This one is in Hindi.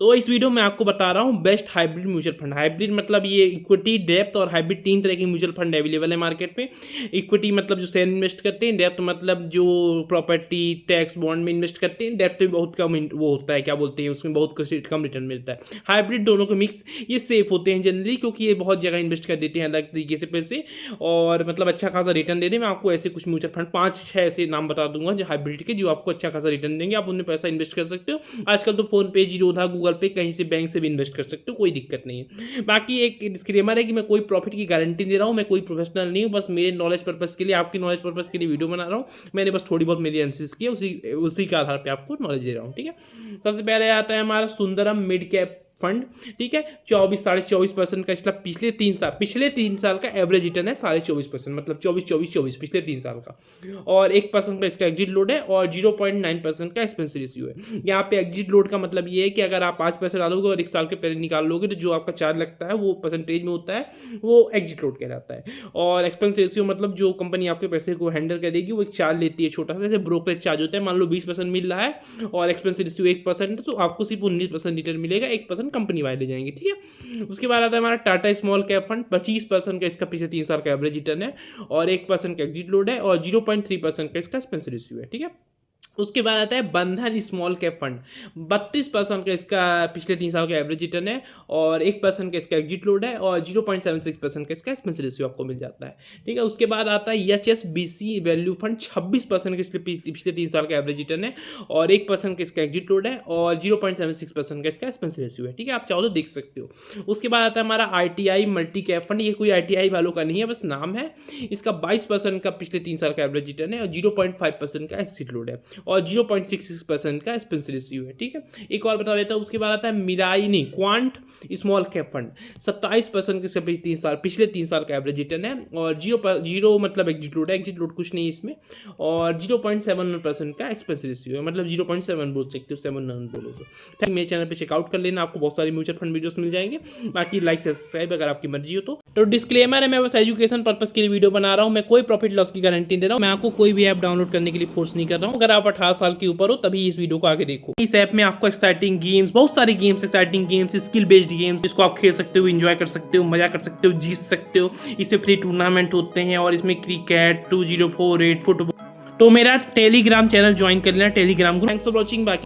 तो इस वीडियो में आपको बता रहा हूँ best hybrid mutual fund. Hybrid मतलब ये इक्विटी, डेप्थ और हाइब्रिड 3 तरह के म्यूचुअल फंड अवेलेबल है मार्केट में। इक्विटी मतलब जो शेयर इन्वेस्ट करते हैं, डेप्थ मतलब जो प्रॉपर्टी टैक्स बॉन्ड में इन्वेस्ट करते हैं, डेप्थ में बहुत कम वो होता है, क्या बोलते हैं, उसमें बहुत कम रिटर्न मिलता है। हाइब्रिड दोनों के मिक्स ये सेफ होते हैं जनरली, क्योंकि ये बहुत जगह इन्वेस्ट कर देते हैं अलग तरीके से पैसे, और मतलब अच्छा खासा रिटर्न दे दें। मैं आपको ऐसे कुछ म्यूचुअल फंड 5-6 ऐसे नाम बता दूंगा जो हाइब्रिड के, जो आपको अच्छा खासा रिटर्न देंगे, आप उनमें पैसा इन्वेस्ट कर सकते हो। आजकल तो फोन पे, जीरोधा, गूगल पे, कहीं से बैंक से भी इन्वेस्ट कर सकते हो, कोई दिक्कत नहीं है। बाकी एक डिस्क्लेमर है कि मैं कोई प्रॉफिट की गारंटी दे रहा हूँ, मैं कोई प्रोफेशनल नहीं हूँ, बस मेरे नॉलेज पर्पस के लिए, आपकी नॉलेज पर्पस के लिए वीडियो बना रहा हूँ। मैंने बस थोड़ी बहुत मेरी एनालिसिस की है, उसी के आधार पर आपको नॉलेज दे रहा हूँ, ठीक है। सबसे पहले आता है हमारा सुंदरम मिड कैप फंड, ठीक है। 24-24.5% का इसका पिछले तीन साल का एवरेज रिटर्न है 24.5%, मतलब 24-24-24 पिछले 3 साल का। और 1% का इसका एग्जिट लोड है और 0.9% का एक्सपेंस रेशियो है। यहाँ पे एग्जिट लोड का मतलब ये है कि अगर आप 5 पैसे डालोगे और 1 साल के पहले निकाल लोगे तो जो आपका चार्ज लगता है वो परसेंटेज में होता है, वो एग्जिट लोड कहलाता है। और एक्सपेंस रेशियो मतलब जो कंपनी आपके पैसे को हैंडल करेगी वो एक चार्ज लेती है छोटा सा, जैसे ब्रोकरेज चार्ज होता है। मान लो 20% मिल रहा है और एक्सपेंस रेशियो 1% है, तो आपको सिर्फ 19% रिटर्न मिलेगा, 1% कंपनी वाले जाएंगे, ठीक है। उसके बाद आता है हमारा टाटा स्मॉल कैप फंड। 25% का इसका पिछले 3 साल का एवरेज रिटर्न है और 1% का एग्जिट लोड है और 0.3% का इसका एक्सपेंस रेशियो है, ठीक है। उसके बाद आता है बंधन स्मॉल कैप फंड। 32% का इसका पिछले 3 साल का एवरेज रिटर्न है और 1% का इसका एग्जिट लोड है और 0.76% का इसका एक्सपेंस रेशियो आपको मिल जाता है, ठीक है। उसके बाद आता है HSBC वैल्यू फंड। 26% का पिछले 3 साल का एवरेज रिटर्न है और 1% का इसका एग्जिट लोड है और 0.76% का इसका एक्सपेंस रेशियो है, ठीक है। आप चाहो तो देख सकते हो। उसके बाद आता है हमारा ITI मल्टी कैप फंड। ये कोई ITI वालों का नहीं है, बस नाम है इसका। 22% का पिछले 3 साल का एवरेज रिटर्न है और 0.5% का एग्जिट लोड है और 0.66% का एक्सपेंस रेशियो है, ठीक है। एक और बता देता हूँ। उसके बाद आता है मिराइनी क्वांट स्मॉल कैप फंड। 27% के पिछले 3 साल का एवरेज रिटर्न है और 0 मतलब एग्जिट लोड है, एग्जिट लोड कुछ नहीं है इसमें, और 0.71% का एक्सपेंस रेशियो है, मतलब 0.7 बोल सकते हो, 7 बोलो तो। मेरे चैनल पे चेकआउट कर लेना, आपको बहुत सारी म्यूचुअल फंड वीडियोस मिल जाएंगे। बाकी लाइक सब्सक्राइब अगर आपकी मर्जी हो तो डिस्क्लेमर है, मैं बस एजुकेशन पर्पस के लिए वीडियो बना रहा हूँ, मैं कोई प्रॉफिट लॉस की गारंटी दे रहा हूँ। मैं आपको कोई भी ऐप डाउनलोड करने के लिए फोर्स नहीं कर रहा हूँ। अगर आप 18 साल के ऊपर हो तभी इस वीडियो को आगे देखो। इस ऐप में आपको एक्साइटिंग गेम्स, बहुत सारे games, exciting games, skill based games, जिसको आप खेल सकते हो, एंजॉय कर सकते हो, मजा कर सकते हो, जीत सकते हो। इसमें फ्री टूर्नामेंट होते हैं और इसमें क्रिकेट, 2048 फुटबॉल। तो मेरा टेलीग्राम चैनल ज्वाइन कर लेना, Telegram group. Thanks for watching. बाकी